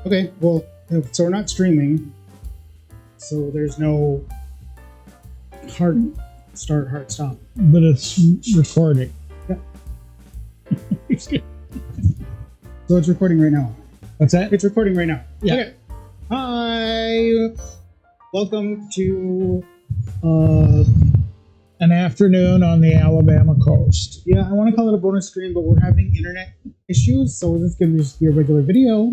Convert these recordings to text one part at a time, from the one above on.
Okay, well, so we're not streaming, so there's no hard start, hard stop. But it's recording. Yeah. So it's recording right now. What's that? It's recording right now. Yeah. Okay. Hi. Welcome to An afternoon on the Alabama coast. I want to call it a bonus stream, but we're having internet issues, so this is going to just be a regular video.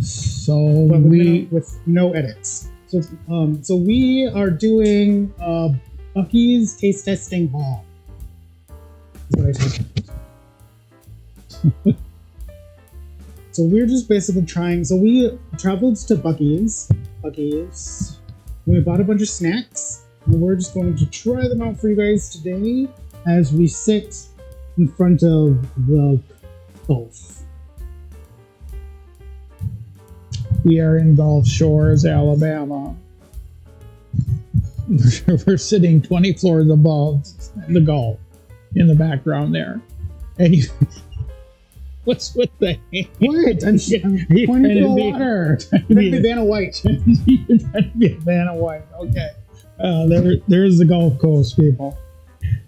So But we with no edits. So we are doing Buc-ee's taste testing haul. That's what I said. So we're just basically trying. So we traveled to Buc-ee's. We bought a bunch of snacks, and we're just going to try them out for you guys today as we sit in front of the Gulf. we are in Gulf Shores, Alabama. We're sitting 20 floors above the Gulf in the background there. And you, what's with the hand? What? I'm pointing to the water. Trying to be Vanna White. You're trying to be a Vanna White. Okay. There's the Gulf Coast, people.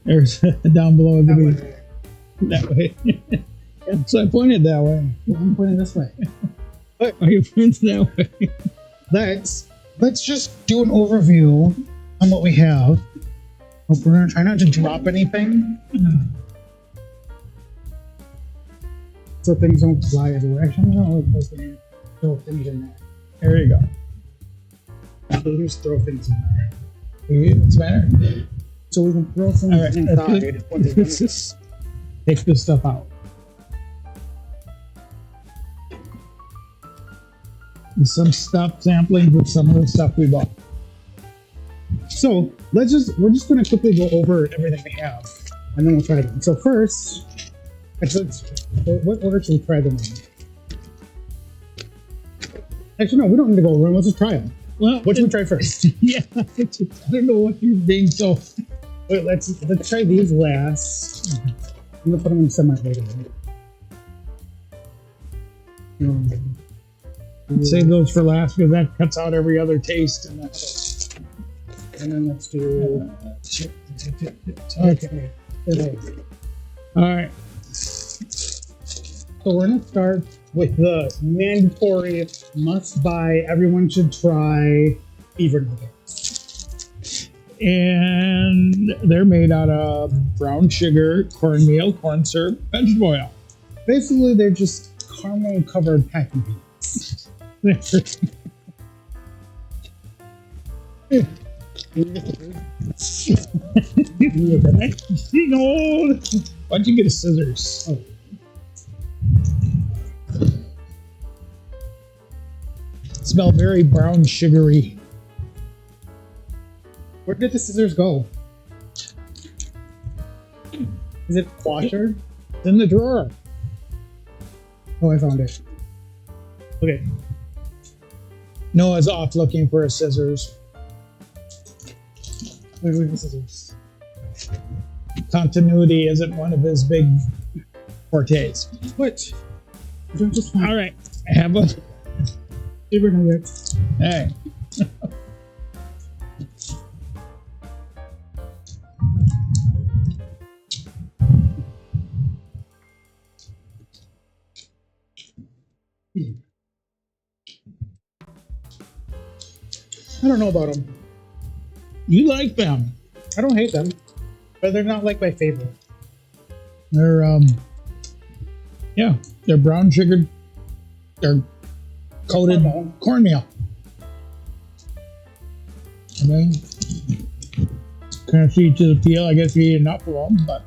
There's down below the beach. That way. So I pointed that way. Well, I'm pointing this way. Are you pointing that way? Let's just do an overview on what we have. Hope we're gonna try not to drop anything, so things don't fly everywhere. Actually, I don't know if we throw things in there. There you go. So we just throw things in there, What's the matter? so we can throw things All right. inside. Let's just take this stuff out. And some stuff sampling with some of the stuff we bought. So we're just gonna quickly go over everything we have, and then we'll try them. So first, what order should we try them in? Actually, no, we don't need to go over them. Let's just try them. Well, What should we try first? Yeah, I don't know what you're being so. Wait, let's try these last. I'm gonna put them in semi-later. Save those for last because that cuts out every other taste. And then let's do. Okay. All right. So we're gonna start with the mandatory must-buy. Everyone should try beaver nuggets. And they're made out of brown sugar, cornmeal, corn syrup, vegetable oil. Basically, they're just caramel-covered packing beans. No, why'd you get a scissors? Oh. Smell very brown sugary. Where did the scissors go? Is it washer? It's in the drawer. Oh, I found it. Okay. Noah's off looking for his scissors. Where's the scissors? Continuity isn't one of his big fortes. What? They're just fine. All right, have a. Beaver nuggets. Hey. I don't know about them. You like them. I don't hate them, but they're not like my favorite. They're they're brown sugared. They're coated cornmeal. I mean, kind of each to the feel. I guess you eat enough of them, but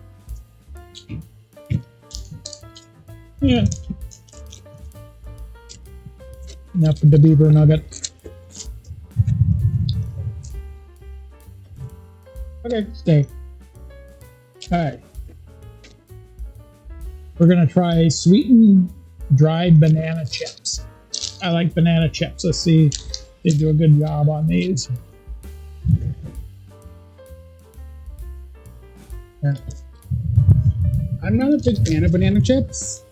yeah, enough of the beaver nugget. Okay. Steak. All right. We're gonna try sweetened dried banana chips. I like banana chips. Let's see if they do a good job on these. Yeah. I'm not a big fan of banana chips.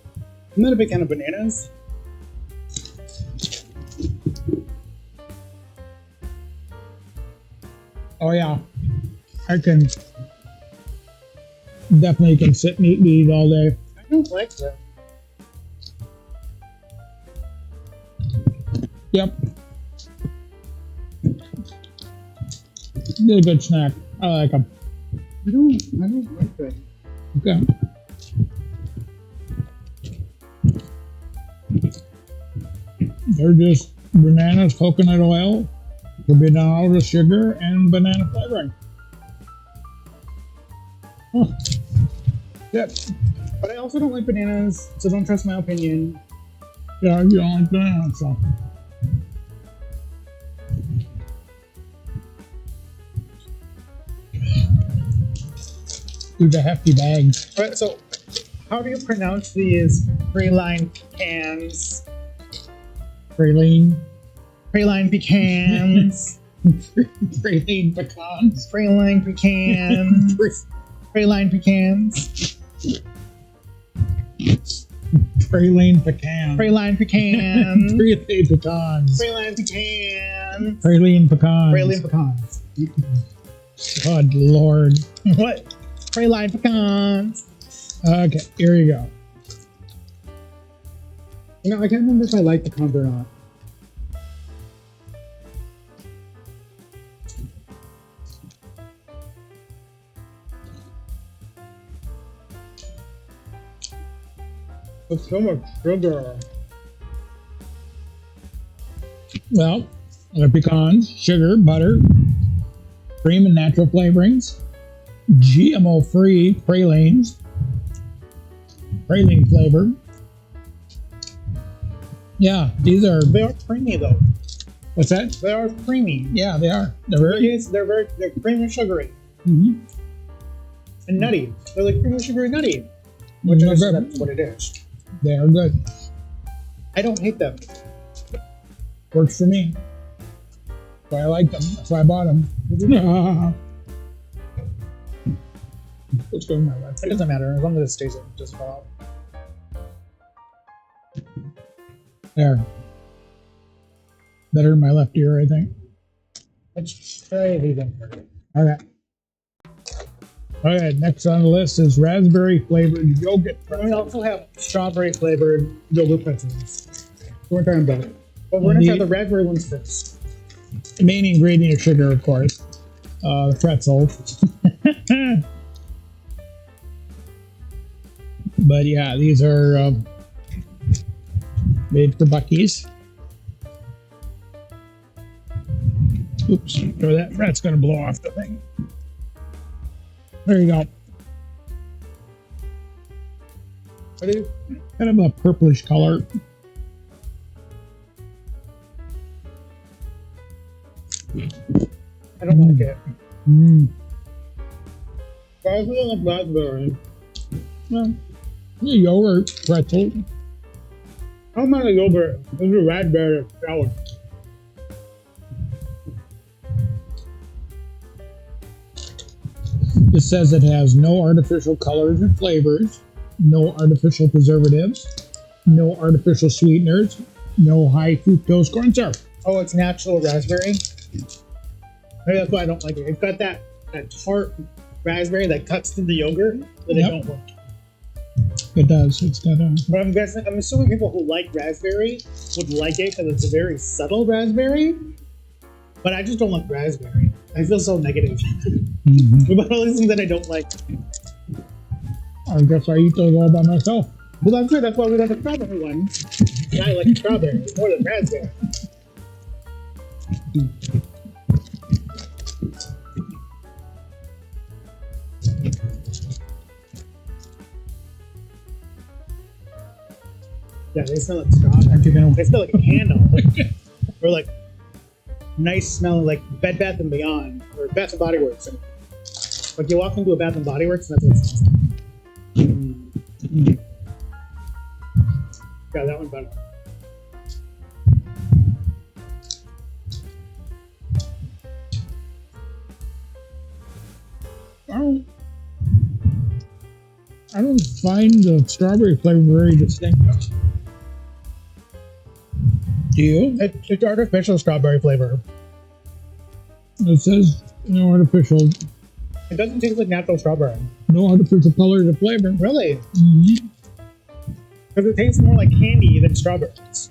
I'm not a big fan of bananas. Oh yeah, I can definitely can sit and eat these all day. I don't like them. Yep, they're a good snack. I like them. I don't like them. Okay. They're just bananas, coconut oil, carbonara, sugar, and banana flavoring. Huh. Yep. But I also don't like bananas, so don't trust my opinion. Yeah, you don't like bananas, so. These are hefty bags. Alright, so how do you pronounce these praline pecans? Praline. Praline pecans. Praline pecans. Praline pecans. Praline pecans. Praline pecan. Praline pecans. Praline pecans. Praline pecans. Praline pecans. Praline pecans. Good Lord. What? Praline pecans. Okay, here you go. You know, I can't remember if I like the pecans or not. It's so much sugar. Well, they're pecans, sugar, butter, cream and natural flavorings, GMO-free pralines, praline flavor. Yeah, these are. They are creamy though. What's that? They are creamy. Yeah, they are. They're very. They're creamy and sugary Mm-hmm. and nutty. They're like creamy, sugary, nutty. Which They're is good. that's what it is. They are good. I don't hate them. Works for me. That's why I like them. That's why I bought them. Let's go to my left. It doesn't matter as long as it stays in. It doesn't fall out. There. Better in my left ear, I think. Let's try these in first. Okay. Okay, next on the list is raspberry flavored yogurt. And we also have strawberry flavored yogurt pretzels. We're trying both. But we're gonna try the raspberry ones first. The main ingredient is sugar, of course. The pretzel. But yeah, these are made for Buc-ee's. Oops, throw that. That's going to blow off the thing. There you go. Kind of a purplish color. I don't like it. Mm. I feel like raspberry. Well, the yogurt pretzel. How about a yogurt? This is a raspberry salad. It says it has no artificial colors or flavors, no artificial preservatives, no artificial sweeteners, no high fructose corn syrup. Oh, it's natural raspberry. Maybe that's why I don't like it. It's got that tart raspberry that cuts through the yogurt that Yep. I don't like. It does. It's got a. But I'm assuming people who like raspberry would like it because it's a very subtle raspberry. But I just don't like raspberry. I feel so negative about all these things that I don't like. I guess I eat those all by myself. Well, that's right. That's why we got the strawberry one. And I like strawberry more than raspberry. Yeah, they smell like straw. They smell like a candle. Or like nice smelling like Bed Bath and Beyond or Bath and Body Works. Like you walk into a Bath and Body Works and that's what it smells like. Yeah, that one better. I don't find the strawberry flavor very distinctive. Do you? It's artificial strawberry flavor. It says No artificial, It doesn't taste like natural strawberry. no artificial color to flavor. Really? Mm-hmm. Because it tastes more like candy than strawberries.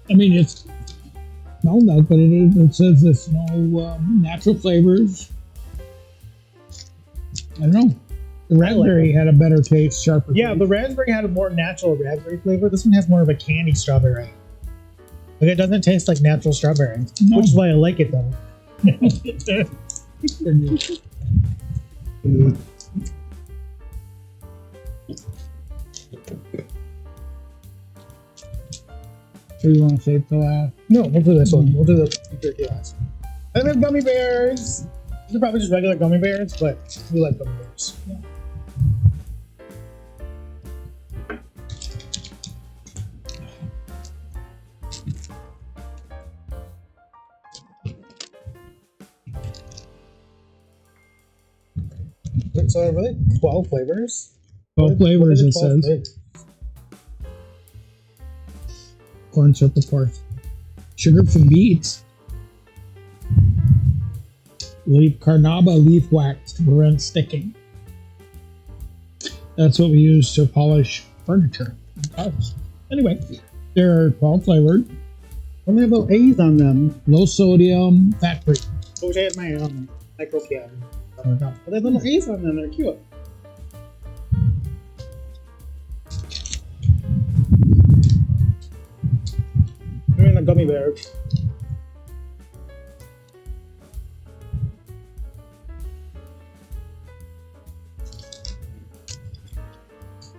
I mean, it's smelled that, but it says there's no natural flavors. I don't know. The raspberry had a better taste, sharper. Yeah, taste. the raspberry had a more natural raspberry flavor. This one has more of a candy strawberry. Like it doesn't taste like natural strawberry, No. which is why I like it though. So you want to save the last? No, we'll do this one. We'll do the turkey last. And then gummy bears. These are probably just regular gummy bears, but we like gummy bears. Yeah. So are really 12 flavors? 12 flavors, it 12 says. flavors? Corn syrup, of course. Sugar from beets. Carnauba leaf wax to prevent sticking. That's what we use to polish furniture. Anyway, they're 12 flavored. Only have little A's on them. Low sodium, fat free. I wish I had my micro can. But they have little A's on them. They're cute. They're in a gummy bear.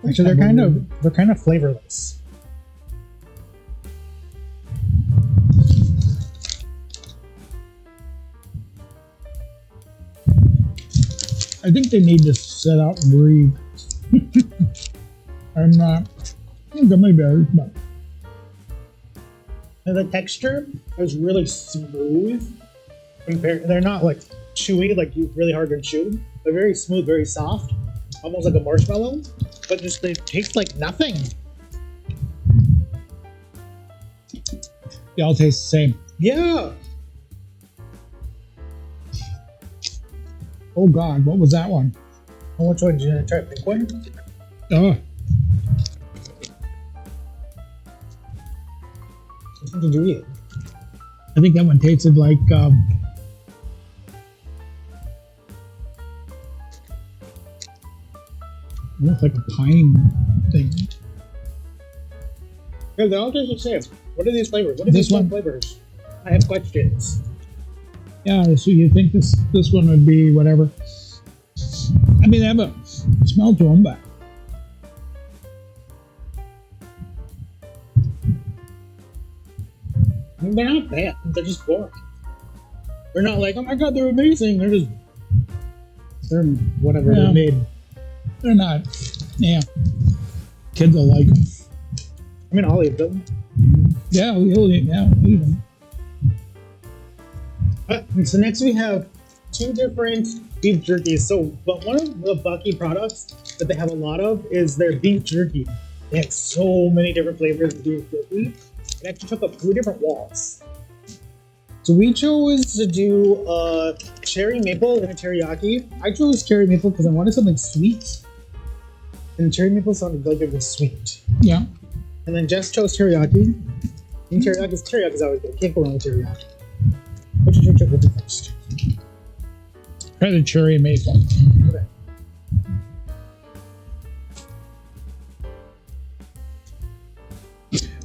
Actually, they're kind of flavorless. I think they need to set out and breathe. I'm not gummy bears, but And the texture is really smooth. They're not like chewy, like really hard to chew. They're very smooth, very soft, almost like a marshmallow. But just they taste like nothing. they all taste the same. Yeah. Oh God, what was that one? And which one did you try? Pink one? Oh, Which one did you eat? I think that one tasted like almost like a pine thing. Yeah, they all taste the same. What are these flavors? What are This these one? flavors? I have questions. Yeah, so you think this one would be whatever? I mean, they have a smell to them, but I mean, they're not bad. They're just boring. They're not like, oh my god, they're amazing. They're whatever. Yeah. They're made. they're not. Yeah, kids will like them. I mean, I'll eat them. Yeah, we'll eat them. So next we have two different beef jerkies. So, but one of the Buc-ee products that they have a lot of is their beef jerky. They have so many different flavors of beef jerky. It actually took up 3 different walls. So we chose to do cherry maple and a teriyaki. I chose cherry maple because I wanted something sweet. And cherry maple sounded like it was sweet. Yeah. And then Jess chose teriyaki. And teriyaki is always good. Can't go wrong with teriyaki. What did you try with first? Try the cherry maple. Okay.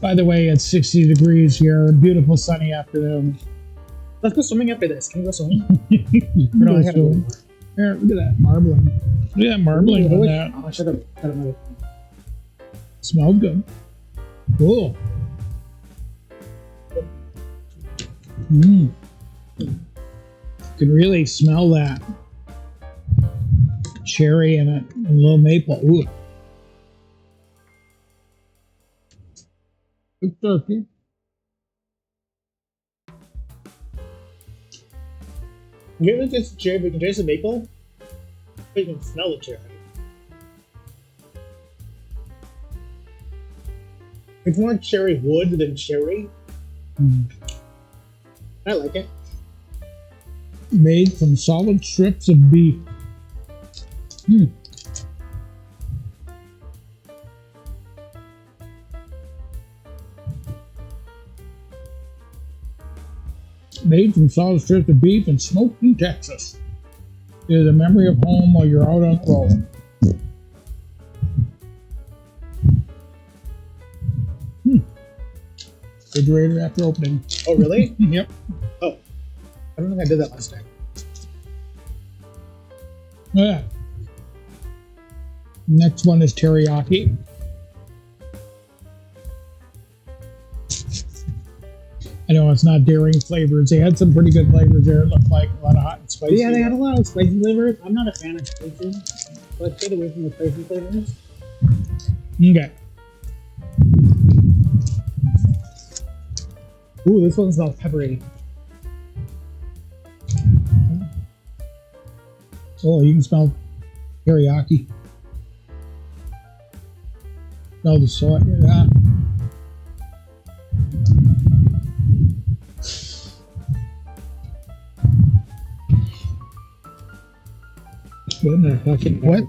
By the way, it's 60 degrees here. Beautiful sunny afternoon. Let's go swimming after this. Can we go swimming? No, I gotta go. Here, look at that marbling. Look at that marbling on that. Oh, I should have got another. Smelled good. Cool. Mmm. You can really smell that cherry and a little maple. Ooh. Good turkey. You can taste the cherry, but you can taste the maple. But you can smell the cherry. It's more cherry wood than cherry. Mm. I like it. Made from solid strips of beef. Made from solid strips of beef and smoked in Texas. It is a memory of home while you're out on the road. Refrigerator after opening. Oh, really? Yep. Oh, I don't think I did that last time. Yeah. Next one is teriyaki. I know it's not daring flavors. They had some pretty good flavors there. It looked like a lot of hot and spicy. Yeah, they had a lot of spicy flavors. I'm not a fan of spicy. Let's get away from the spicy flavors. Okay. Ooh, this one smells peppery. Oh, you can smell teriyaki. Smell the soy. Yeah. What in the plastic bag? What?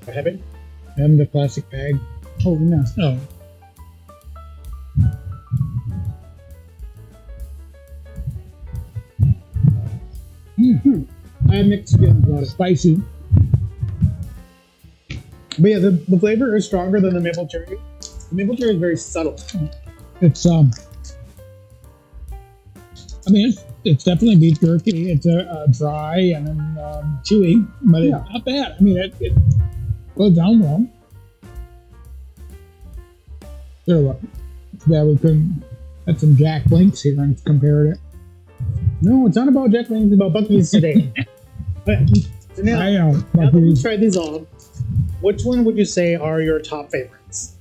I haven't. I'm the plastic bag. Oh, no. Oh. I have mixed feelings about it. Spicy. But yeah, the flavor is stronger than the maple cherry. The maple cherry is very subtle. It's I mean, it's definitely beef jerky. It's dry and then chewy, but it's not bad. I mean, it goes down well. There, look. Yeah, we couldn't had some Jack Links here and compared it. No, it's not about Jack Links, it's about Buc-ee's today. So now, I know. now that we've tried these all, which one would you say are your top favorites?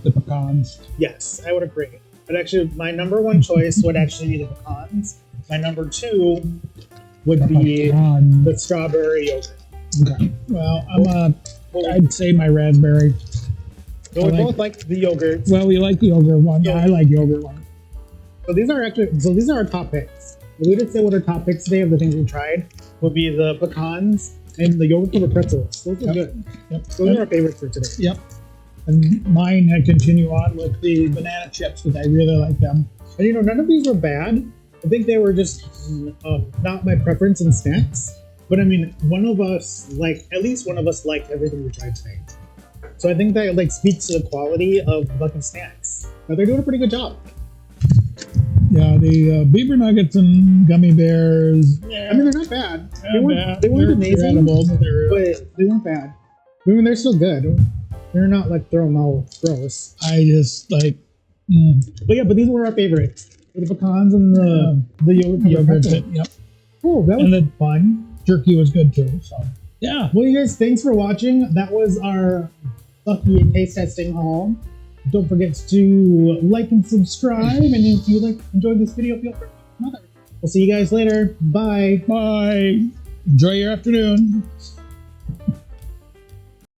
The pecans. Yes, I would agree. But actually, my number one choice would actually be the pecans. My number two would be the strawberry yogurt. Okay. Well, I'd say my raspberry. So we both like the yogurt. Well, we like the yogurt one. Yeah, I like yogurt one. So these are our top picks. We did say what our top picks today of the things we tried would be the pecans and the yogurt over pretzels. Those are good. Yep. Those are our favorites for today. Yep. And mine, I continue on with the banana chips because I really like them. And none of these were bad. I think they were just not my preference in snacks. But I mean, at least one of us liked everything we tried today. So I think that speaks to the quality of Buc-ee snacks. Now they're doing a pretty good job. Yeah, the beaver nuggets and gummy bears. Yeah. I mean, they're not bad. They weren't They're amazing, edible, but they weren't bad. I mean, they're still good. They're not throwing out gross. I just like. But yeah, but these were our favorites. The pecans and the yogurt. Yep. Oh, that was fun. Jerky was good too. So yeah. Well, you guys, thanks for watching. That was our Buc-ee taste testing haul. Don't forget to like and subscribe. And if you enjoyed this video, feel free to comment. We'll see you guys later. Bye. Bye. Enjoy your afternoon.